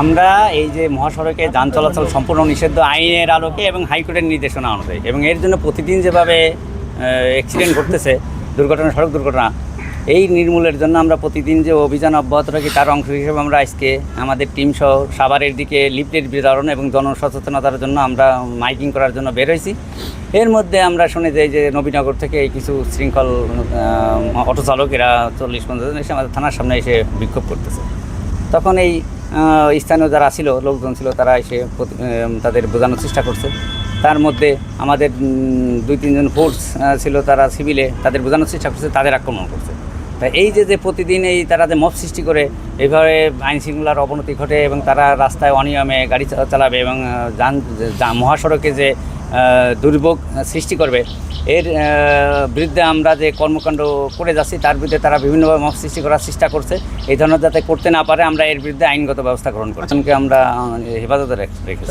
আমরা এই যে মহাসড়কে যান চলাচল সম্পূর্ণ নিষিদ্ধ আইনের আলোকে এবং হাইকোর্টের নির্দেশনা অনুযায়ী, এবং এর জন্য প্রতিদিন যেভাবে অ্যাক্সিডেন্ট ঘটতেছে, দুর্ঘটনা, সড়ক দুর্ঘটনা, এই নির্মূলের জন্য আমরা প্রতিদিন যে অভিযান অব্যাহত রাখি তার অংশ হিসেবে আমরা আজকে আমাদের টিম সহ সাভারের দিকে লিফলেট বিতরণ এবং জনসচেতনতার জন্য আমরা মাইকিং করার জন্য বের হয়েছি। এর মধ্যে আমরা শুনে যাই যে নবীনগর থেকে এই কিছু শৃঙ্খল অটো চালকেরা 40-50 জন এসে আমাদের থানার সামনে এসে বিক্ষোভ করতেছে। তখন এই স্থানীয় যারা ছিল, লোকজন ছিল, তারা এসে তাদের বোঝানোর চেষ্টা করছে। তার মধ্যে আমাদের 2-3 জন ফোর্স ছিল, তারা সিভিলে তাদের বোঝানোর চেষ্টা করছে, তাদের আক্রমণ করছে। তা এই যে প্রতিদিন এই তারা যে মব সৃষ্টি করে এইভাবে আইন শৃঙ্খলার অবনতি ঘটে এবং তারা রাস্তায় অনিয়মে গাড়ি চালাবে এবং মহাসড়কে যে দুর্ভোগ সৃষ্টি করবে, এর বিরুদ্ধে আমরা যে কর্মকাণ্ড করে যাচ্ছি তার বিরুদ্ধে তারা বিভিন্নভাবে মব সৃষ্টি করার চেষ্টা করছে। এই ধরনের যাতে করতে না পারে আমরা এর বিরুদ্ধে আইনগত ব্যবস্থা গ্রহণ করছি। আমরা হেফাজতে রেখেছি।